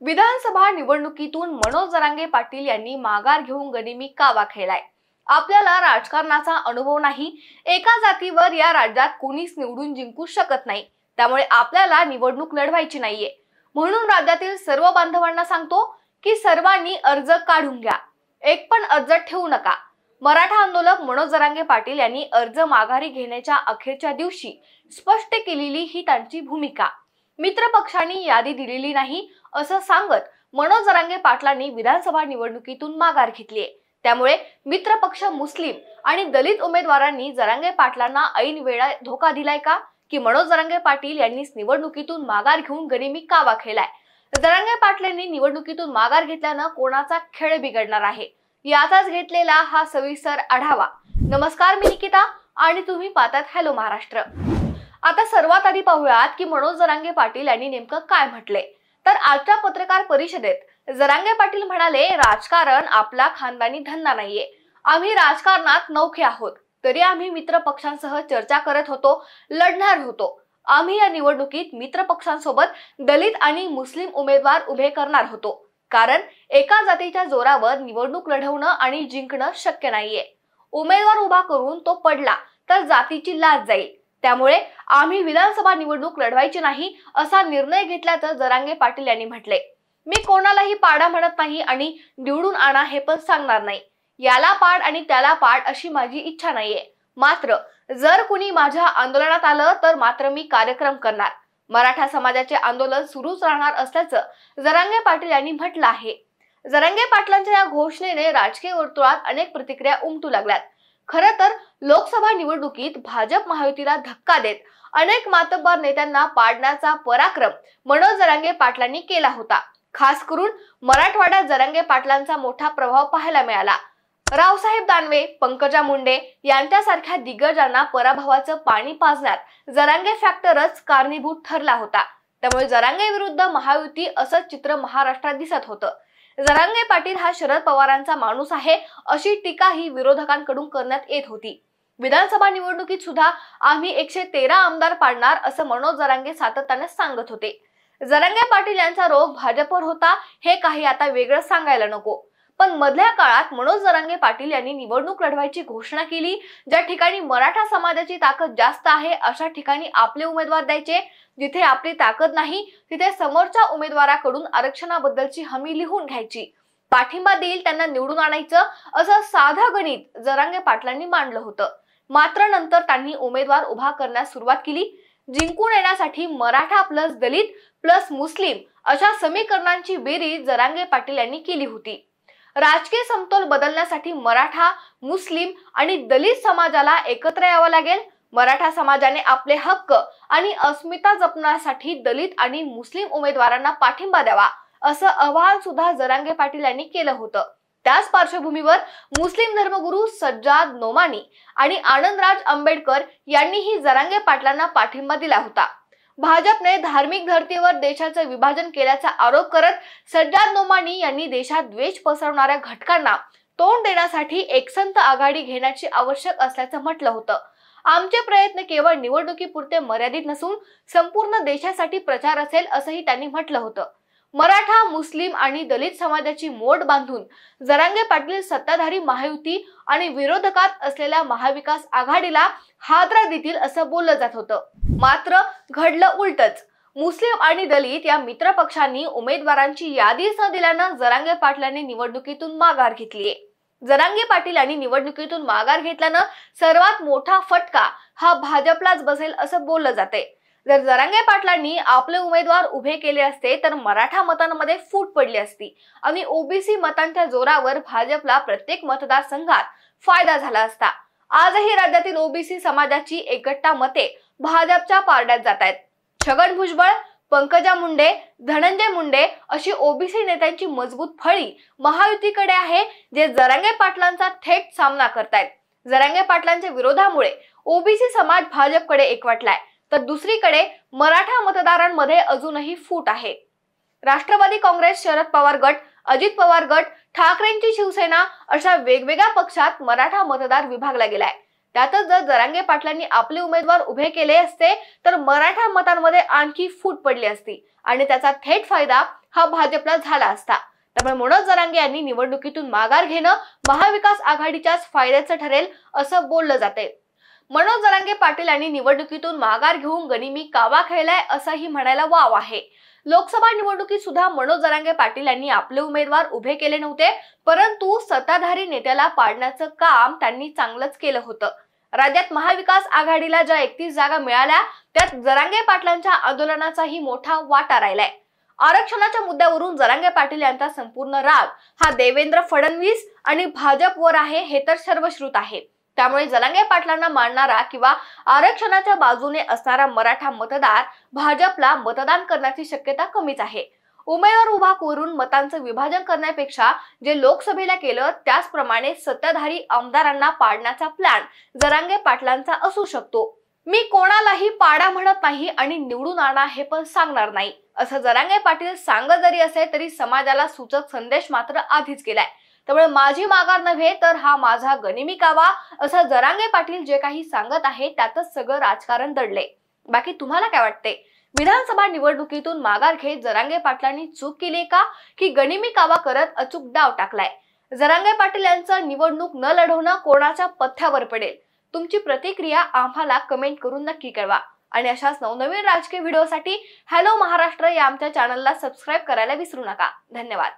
विधानसभा निवडणुकीतून मनोज जरांगे पाटील यांनी माघार घेऊन गनिमी कावा खेळलाय। आपल्याला राजकारणाचा अनुभव नाही, एका जातीवर या राज्यात कोणीच निवडून जिंकू शकत नाही, त्यामुळे आपल्याला निवडणूक लढवायची नाहीये। म्हणून राज्यातील सर्व बांधवांना सांगतो की सर्वांनी अर्ज काढून घ्या, एक पण अर्ज ठेवू नका। मराठा आंदोलक मनोज जरांगे पाटील यांनी अर्ज माघारी घेण्याच्या अखेरच्या दिवशी स्पष्ट केलेली ही त्यांची भूमिका। मित्र पक्षांनी यादी दिलेली नाही असं सांगत मनोज जरांगे पाटलांनी विधानसभा निवडणुकीतून माघार घेतलीये। त्यामुळे मित्र पक्ष मुस्लिम आणि दलित उमेदवारांनी जरांगे पाटलांना ऐन वेळा धोका दिलाय का, की मनोज जरांगे पाटील यांनीच निवडणुकीतून माघार घेऊन गनिमी कावा खेळलाय? जरांगे पाटलांनी निवडणुकीतून माघार घेतल्यानं कोणाचा खेळ बिघडणार आहे, याचाच घेतलेला हा सविस्तर आढावा। नमस्कार, मी निकिता आणि तुम्ही पाहतात हॅलो महाराष्ट्र। आता सर्वात आधी पाहूयात की मनोज जरांगे पाटील यांनी नेमकं काय म्हटले। तर आजच्या पत्रकार परिषदेत जरांगे पाटील म्हणाले, राजकारण आपला खानदानी धंदा नाहीये, आम्ही राजकारणात नौखे आहोत, तरी आम्ही मित्र पक्षांसह चर्चा करत होतो, लढणार होतो। आम्ही या निवडणुकीत मित्र पक्षांसोबत दलित आणि मुस्लिम उमेदवार उभे करणार होतो, कारण एका जातीच्या जोरावर निवडणूक लढवणं आणि जिंकणं शक्य नाहीये। उमेदवार उभा करून तो पडला तर जातीची लाज जाईल, त्यामुळे आम्ही विधानसभा निवडणूक लढवायची नाही असा निर्णय घेतल्याचं जरांगे पाटील यांनी म्हटले। मी कोणालाही पाडा म्हणत नाही आणि निवडून आणा हे पण सांगणार नाही, याला पाड आणि त्याला पाड अशी माझी इच्छा नाहीये। मात्र जर कुणी माझ्या आंदोलनात आलं तर मात्र मी कार्यक्रम करणार। मराठा समाजाचे आंदोलन सुरूच राहणार असल्याचं जरांगे पाटील यांनी म्हटलं आहे। जरांगे पाटलांच्या या घोषणेने राजकीय वर्तुळात अनेक प्रतिक्रिया उमटू लागल्यात। खरं तर लोकसभा निवडणुकीत भाजप महायुतीला धक्का देत अनेक मातब्बर नेत्यांना पाडण्याचा पराक्रम मनोज जरांगे पाटलांनी केला होता। खास करून मराठवाड्यात जरांगे पाटलांचा मोठा प्रभाव पाहायला मिळाला। रावसाहेब दानवे, पंकजा मुंडे यांच्यासारख्या दिग्गजांना पराभवाचं पाणी पाजण्यात जरांगे फॅक्टरच कारणीभूत ठरला होता। त्यामुळे जरांगे विरुद्ध महायुती असं चित्र महाराष्ट्रात दिसत होतं। जरांगे पाटील हा शरद पवारांचा माणूस आहे अशी टीका ही विरोधकांकडून करण्यात येत होती। विधानसभा निवडणुकीत सुद्धा आम्ही 113 आमदार पाडणार असं मनोज जरांगे सातत्याने सांगत होते। जरांगे पाटील यांचा रोग भाजपवर होता हे काही आता वेगळं सांगायला नको, पण मधल्या काळात मनोज जरांगे पाटील यांनी निवडणूक लढवायची घोषणा केली। ज्या ठिकाणी मराठा समाजाची ताकद जास्त आहे अशा ठिकाणी आपले उमेदवार द्यायचे, जिथे आपली ताकद नाही तिथे समोरच्या उमेदवाराकडून आरक्षणाबद्दलची हमी लिहून घ्यायची, पाठिंबा देईल त्यांना निवडून आणायचं असं साधं गणित जरांगे पाटलांनी मांडलं होतं। मात्र नंतर त्यांनी उमेदवार उभा करण्यास सुरुवात केली। जिंकून येण्यासाठी मराठा प्लस दलित प्लस मुस्लिम अशा समीकरणांची बेरीज जरांगे पाटील यांनी केली होती। राजकीय समतोल बदलण्यासाठी मराठा, मुस्लिम आणि दलित समाजाला एकत्र यावं लागेल। मराठा समाजाने आपले हक्क आणि अस्मिता जपण्यासाठी दलित आणि मुस्लिम उमेदवारांना पाठिंबा द्यावा असं आवाहन सुद्धा जरांगे पाटील यांनी केलं होतं। त्याच पार्श्वभूमीवर मुस्लिम धर्मगुरू सज्जाद नोमानी आणि आनंदराज आंबेडकर यांनीही जरांगे पाटलांना पाठिंबा दिला होता। भाजपने धार्मिक धर्तीवर देशाचं विभाजन केल्याचा आरोप करत सज्जाद नोमानी यांनी देशात द्वेष पसरवणाऱ्या घटकांना तोंड देण्यासाठी एकसंध आघाडी घेण्याची आवश्यक असल्याचं म्हटलं होतं। आमचे प्रयत्न केवळ निवडणुकीपुरते मर्यादित नसून संपूर्ण देशासाठी प्रचार असेल असंही त्यांनी म्हटलं होतं। मराठा, मुस्लिम आणि दलित समाजाची मोड बांधून जरांगे पाटील सत्ताधारी महायुती आणि विरोधकात असलेल्या महाविकास आघाडीला हादरा देतील असं बोललं जात होतं। मात्र घडलं उलटच। मुस्लिम आणि दलित या मित्र पक्षांनी उमेदवारांची यादीच न दिल्यानं जरांगे पाटलांनी निवडणुकीतून माघार घेतलीये। जरांगे पाटील यांनी निवडणुकीतून माघार घेतल्यानं सर्वात मोठा फटका हा भाजपलाच बसेल असं बोललं जाते। जर जरांगे पाटलांनी आपले उमेदवार उभे केले असते तर मराठा मतांमध्ये फूट पडली असती आणि ओबीसी मतांच्या जोरावर भाजपला प्रत्येक मतदारसंघात फायदा झाला असता। आजही राज्यातील ओबीसी समाजाची एकट्टा मते भाजपच्या पारड्यात जात आहेत। छगन भुजबळ, पंकजा मुंडे, धनंजय मुंडे अशी ओबीसी नेत्यांची मजबूत फळी महायुतीकडे आहे, जे जरांगे पाटलांचा थेट सामना करतायत। जरांगे पाटलांच्या विरोधामुळे ओबीसी समाज भाजपकडे एकवटलाय, तर दुसरीकडे मराठा मतदारांमध्ये अजूनही फूट आहे। राष्ट्रवादी काँग्रेस, शरद पवार गट, अजित पवार गट, ठाकरेंची शिवसेना अशा वेगवेगळ्या पक्षात मराठा मतदार विभागला गेलाय। त्यातच जर जरांगे पाटलांनी आपले उमेदवार उभे केले असते तर मराठा मतांमध्ये आणखी फूट पडली असती आणि त्याचा थेट फायदा हा भाजपला झाला असता। त्यामुळे मनोज जरांगे यांनी निवडणुकीतून माघार घेणं महाविकास आघाडीच्याच फायद्याचं ठरेल असं बोललं जाते। मनोज जरांगे पाटील यांनी निवडणुकीतून माघार घेऊन गनिमी कावा खेळलाय असंही म्हणायला वाव आहे। लोकसभा निवडणुकीत सुद्धा मनोज जरांगे पाटील यांनी आपले उमेदवार उभे केले नव्हते, परंतु सत्ताधारी नेत्याला पाडण्याचं काम त्यांनी चांगलंच केलं होतं। राज्यात महाविकास आघाडीला ज्या 31 जागा मिळाल्या त्यात जरांगे पाटलांच्या आंदोलनाचाही मोठा वाटा राहिलाय। आरक्षणाच्या मुद्द्यावरून जरांगे पाटील यांचा संपूर्ण राग हा देवेंद्र फडणवीस आणि भाजपवर आहे हे तर सर्वश्रुत आहे। त्यामुळे जरांगे पाटलांना मानणारा किंवा आरक्षणाच्या बाजूने असणारा मराठा मतदार भाजपला मतदान करण्याची शक्यता कमीच आहे। उमेदवार उभा करून मतांचं विभाजन करण्यापेक्षा जे लोकसभेला केलं त्याचप्रमाणे सत्ताधारी आमदारांना पाडण्याचा प्लॅन जरांगे पाटलांचा असू शकतो। मी कोणालाही पाडा म्हणत नाही आणि निवडून आणा हे पण सांगणार नाही असं जरांगे पाटील सांगत जरी असेल तरी समाजाला सूचक संदेश मात्र आधीच केलाय। त्यामुळे माझी माघार नव्हे तर हा माझा गनिमी कावा असं जरांगे पाटील जे काही सांगत आहे त्यातच सगळं राजकारण दडले। बाकी तुम्हाला काय वाटते? विधानसभा निवडणुकीतून माघार घेत जरांगे पाटलांनी चूक केली का की गनिमी कावा करत अचूक डाव टाकलाय? जरांगे पाटील यांचं निवडणूक न लढवणं कोणाच्या पथ्यावर पडेल? तुमची प्रतिक्रिया आम्हाला कमेंट करून नक्की कळवा आणि अशाच नवनवीन राजकीय व्हिडिओसाठी हॅलो महाराष्ट्र या आमच्या चॅनलला सबस्क्राईब करायला विसरू नका। धन्यवाद।